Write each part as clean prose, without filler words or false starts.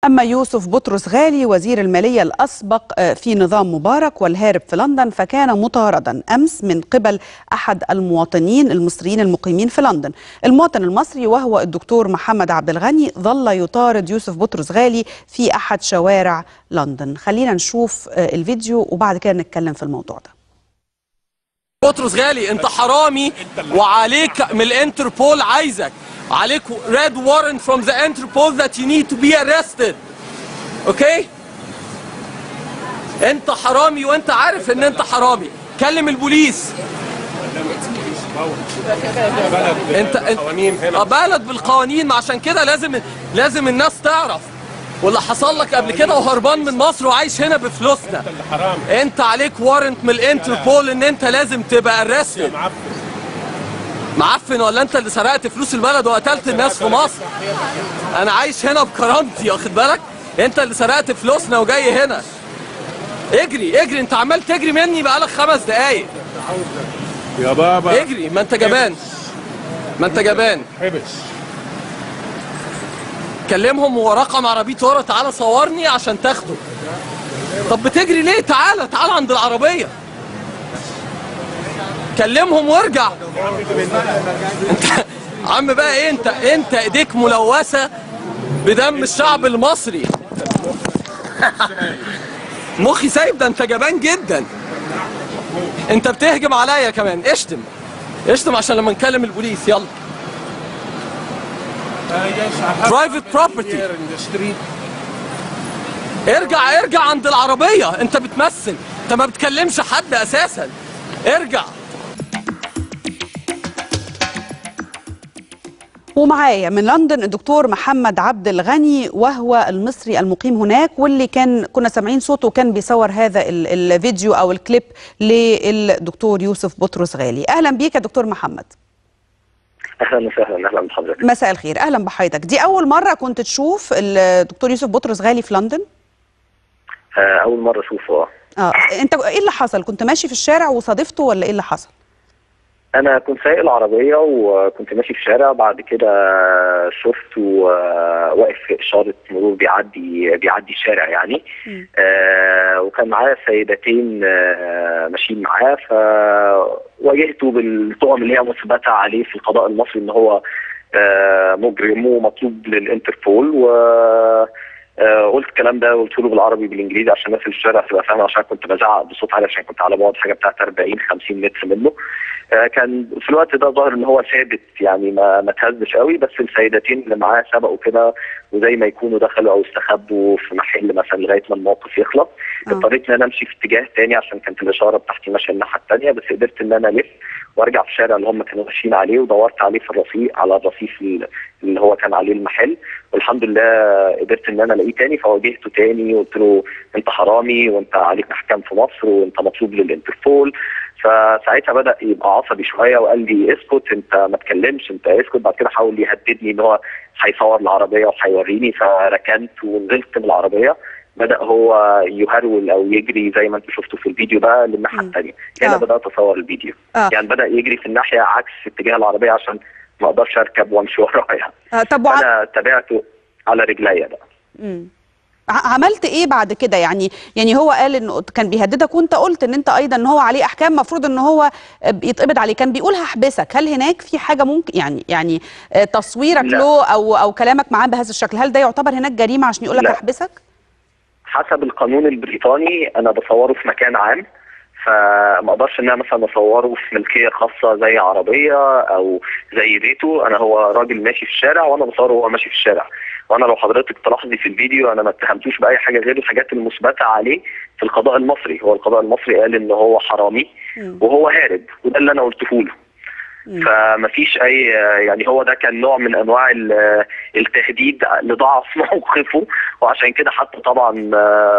أما يوسف بطرس غالي وزير المالية الأسبق في نظام مبارك والهارب في لندن فكان مطاردا أمس من قبل أحد المواطنين المصريين المقيمين في لندن. المواطن المصري وهو الدكتور محمد عبد الغني ظل يطارد يوسف بطرس غالي في أحد شوارع لندن. خلينا نشوف الفيديو وبعد كده نتكلم في الموضوع ده. بطرس غالي انت حرامي وعليك من الانتربول، عايزك عليك red warrant from the Interpol that you need to be arrested. اوكي؟ انت حرامي وانت عارف ان انت حرامي. كلم البوليس. انت بلد بالقوانين، ما عشان كده لازم الناس تعرف. واللي حصل لك قبل كده وهربان من مصر وعايش هنا بفلوسنا. انت عليك وارنت من الانتربول ان انت لازم تبقى ارستد. معفن ولا انت اللي سرقت فلوس البلد وقتلت الناس في مصر؟ انا عايش هنا بكرامتي، واخد بالك؟ انت اللي سرقت فلوسنا وجاي هنا. اجري اجري، انت عمال تجري مني بقالك 5 دقايق. يا بابا اجري، ما انت جبان. ما انت جبان. كلمهم ورقم عربيته ورا، تعالى صورني عشان تاخده. طب بتجري ليه؟ تعالى عند العربية. كلمهم وارجع. انت عم بقى ايه؟ انت ايديك ملوثة بدم الشعب المصري. مخي سايب، ده انت جبان جدا. انت بتهجم عليا كمان. اشتم عشان لما نكلم البوليس. يلا. private property. ارجع عند العربية. انت بتمثل، انت ما بتكلمش حد اساسا. ارجع. ومعايا من لندن الدكتور محمد عبد الغني وهو المصري المقيم هناك، واللي كنا سامعين صوته وكان بيصور هذا الفيديو او الكليب للدكتور يوسف بطرس غالي. اهلا بيك يا دكتور محمد. اهلا وسهلا. اهلا بحضرتك. مساء الخير. اهلا بحضرتك. دي اول مره كنت تشوف الدكتور يوسف بطرس غالي في لندن؟ اول مره اشوفه. انت ايه اللي حصل؟ كنت ماشي في الشارع وصادفته ولا ايه اللي حصل؟ انا كنت سايق العربيه وكنت ماشي في الشارع، بعد كده شفته واقف في اشاره مرور بيعدي الشارع يعني. وكان معاه سيدتين ماشيين معاه، فواجهته بالتهم اللي هي مثبته عليه في القضاء المصري ان هو مجرم ومطلوب للانتربول. قلت الكلام ده، قلت له بالعربي بالانجليزي عشان الناس اللي في الشارع تبقى فاهمه، عشان كنت بزعق بصوت عالي عشان كنت على بعد حاجه بتاعت 40-50 متر منه. كان في الوقت ده ظاهر ان هو ثابت يعني ما تهزش قوي، بس السيدتين اللي معاه سبقوا كده وزي ما يكونوا دخلوا او استخبوا في محل مثلا لغايه ما الموقف يخلص. اضطريت ان انا امشي في اتجاه تاني عشان كانت الاشاره بتاعتي ماشيه الناحيه الثانيه، بس قدرت ان انا الف وارجع في الشارع اللي هم كانوا ماشيين عليه، ودورت عليه في الرصيف على الرصيف اللي هو كان عليه المحل، والحمد لله قدرت ان انا الاقيه تاني. فواجهته تاني وقلت له انت حرامي وانت عليك احكام في مصر وانت مطلوب للانتربول. فساعتها بدا يبقى عصبي شويه وقال لي اسكت، انت ما تكلمش، انت اسكت. بعد كده حاول يهددني ان هو هيصور العربيه وهيوريني، فركنت ونزلت من العربيه. بدا هو يهرول او يجري زي ما انت شفتوا في الفيديو بقى للناحيه الثانيه. هنا بدات اصور الفيديو. يعني بدا يجري في الناحيه عكس اتجاه العربيه عشان ما اقدرش اركب وامشي ورايا. طب انا تابعته على رجليا بقى. عملت ايه بعد كده؟ يعني هو قال انه كان بيهددك، وانت قلت ان انت ايضا ان هو عليه احكام مفروض ان هو يتقبض عليه، كان بيقول هحبسك. هل هناك في حاجه ممكن يعني تصويرك له او كلامك معاه بهذا الشكل، هل ده يعتبر هناك جريمه عشان يقول لك هحبسك؟ حسب القانون البريطاني انا بصوره في مكان عام، فما اقدرش ان انا مثلا اصوره في ملكيه خاصه زي عربيه او زي بيته. انا هو راجل ماشي في الشارع وانا بصوره وهو ماشي في الشارع. وانا لو حضرتك تلاحظي في الفيديو انا ما اتهمتوش باي حاجه غير الحاجات المثبته عليه في القضاء المصري. هو القضاء المصري قال ان هو حرامي وهو هارب، وده اللي انا قلته له. فما فيش اي يعني هو ده كان نوع من انواع التهديد لضعف موقفه، وعشان كده حتى طبعا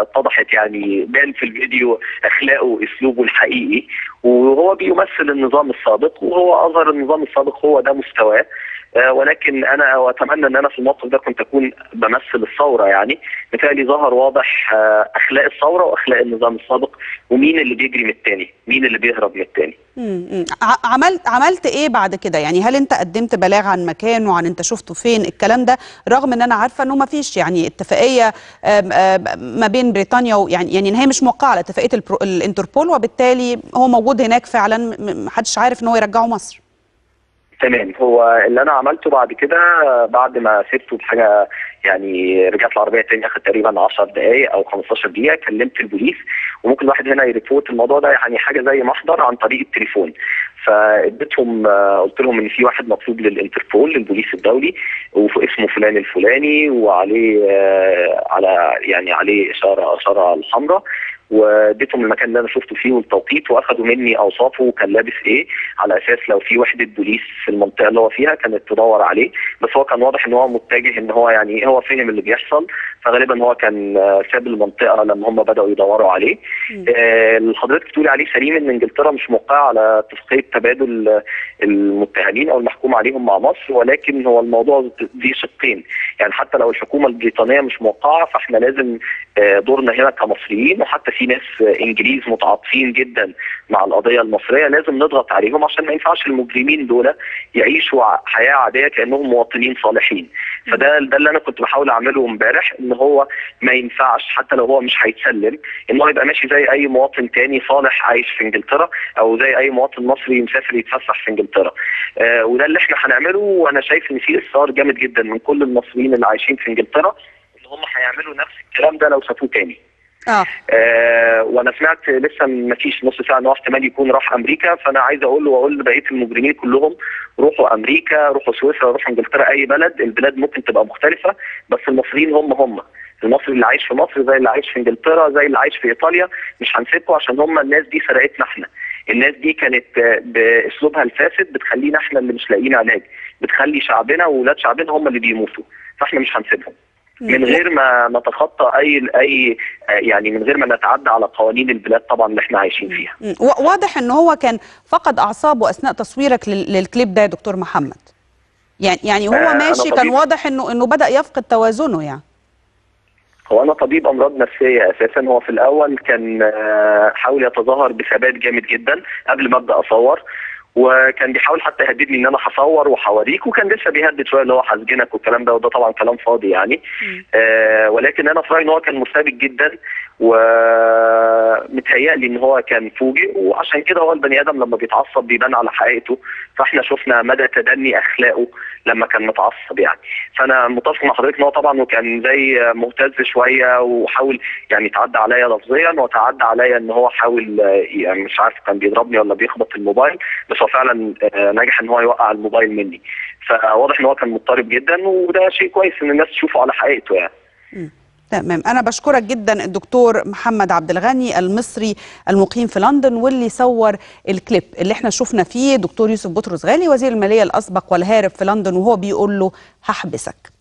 اتضحت يعني بان في الفيديو اخلاقه واسلوبه الحقيقي، وهو بيمثل النظام السابق وهو اظهر النظام السابق هو ده مستواه. ولكن انا اتمنى ان انا في الموقف ده كنت اكون بمثل الثوره يعني. بالتالي ظهر واضح اخلاق الثوره واخلاق النظام السابق، ومين اللي بيجري من الثاني، مين اللي بيهرب من الثاني. عملت ايه بعد كده؟ يعني هل انت قدمت بلاغ عن مكانه، عن انت شفته فين الكلام ده، رغم ان انا عارفه انه ما فيش يعني اتفاقيه ما بين بريطانيا يعني ان هي مش موقعه على اتفاقيه الانتربول، وبالتالي هو موجود هناك فعلا، ما حدش عارف ان هو يرجعه مصر. تمام. هو اللي انا عملته بعد كده، بعد ما سبته بحاجه يعني، رجعت العربيه تاني، اخد تقريبا 10 دقائق او 15 دقيقه، كلمت البوليس. وممكن الواحد هنا يريبورت الموضوع ده يعني حاجه زي محضر عن طريق التليفون. فاديتهم قلت لهم ان في واحد مطلوب للانتربول، للبوليس الدولي، واسمه فلان الفلاني، وعليه عليه اشاره الحمراء. واديتهم المكان اللي انا شفته فيه والتوقيت، واخدوا مني اوصافه وكان لابس ايه، على اساس لو في وحده بوليس في المنطقه اللي هو فيها كانت تدور عليه. بس هو كان واضح ان هو متجه، ان هو يعني هو فهم اللي بيحصل، فغالبا هو كان ساب المنطقه لما هم بداوا يدوروا عليه. اللي حضرتك بتقولي عليه سليم، ان انجلترا مش موقعه على اتفاقيه تبادل المتهمين او المحكوم عليهم مع مصر، ولكن هو الموضوع دي شقين. يعني حتى لو الحكومه البريطانيه مش موقعه، فاحنا لازم دورنا هنا كمصريين، وحتى في ناس انجليز متعاطفين جدا مع القضيه المصريه، لازم نضغط عليهم، عشان ما ينفعش المجرمين دول يعيشوا حياه عاديه كانهم مواطنين صالحين. فده اللي انا كنت بحاول اعمله امبارح، ان هو ما ينفعش حتى لو هو مش هيتسلم، ان هو يبقى ماشي زي اي مواطن تاني صالح عايش في انجلترا، او زي اي مواطن مصري مسافر يتفسح في انجلترا. وده اللي احنا هنعمله. وانا شايف ان في اصرار جامد جدا من كل المصريين اللي عايشين في انجلترا ان هم هيعملوا نفس الكلام ده لو شافوه تاني. وانا سمعت لسه ما فيش نص ساعه ان هو احتمال يكون راح امريكا. فانا عايز اقول لبقيه المجرمين كلهم، روحوا امريكا، روحوا سويسرا، روحوا انجلترا، اي بلد. البلاد ممكن تبقى مختلفه، بس المصريين هم المصري اللي عايش في مصر زي اللي عايش في انجلترا زي اللي عايش في ايطاليا. مش هنسيبكم، عشان هم الناس دي سرقتنا احنا. الناس دي كانت باسلوبها الفاسد بتخلينا احنا اللي مش لاقيين علاج، بتخلي شعبنا واولاد شعبنا هم اللي بيموتوا. فاحنا مش هنسيبهم من غير ما نتخطى اي يعني، من غير ما نتعدى على قوانين البلاد طبعا اللي احنا عايشين فيها. واضح ان هو كان فقد اعصابه اثناء تصويرك للكليب ده يا دكتور محمد. يعني هو ماشي، كان واضح انه بدأ يفقد توازنه يعني. هو انا طبيب امراض نفسيه اساسا. هو في الاول كان حاول يتظاهر بثبات جامد جدا قبل ما ابدا اصور، وكان بيحاول حتى يهددني ان انا هصور وهوريك، وكان لسه بيهدد شويه اللي هو هسجنك والكلام ده، وده طبعا كلام فاضي يعني. ولكن انا في رايي ان هو كان مثابر جدا، ومتهيألي ان هو كان فوجئ، وعشان كده هو البني ادم لما بيتعصب بيبان على حقيقته. فاحنا شفنا مدى تدني اخلاقه لما كان متعصب يعني. فانا متفق مع حضرتك ان هو طبعا وكان زي مهتز شويه، وحاول يعني يتعدى عليا لفظيا، وتعدى عليا ان هو حاول يعني مش عارف كان بيضربني ولا بيخبط الموبايل، بس هو فعلا نجح ان هو يوقع الموبايل مني. فواضح ان هو كان مضطرب جدا، وده شيء كويس ان الناس تشوفه على حقيقته يعني. تمام. أنا بشكرك جدا الدكتور محمد عبد الغني المصري المقيم في لندن، واللي صور الكليب اللي احنا شفنا فيه دكتور يوسف بطرس غالي وزير المالية الأسبق والهارب في لندن وهو بيقول له هحبسك.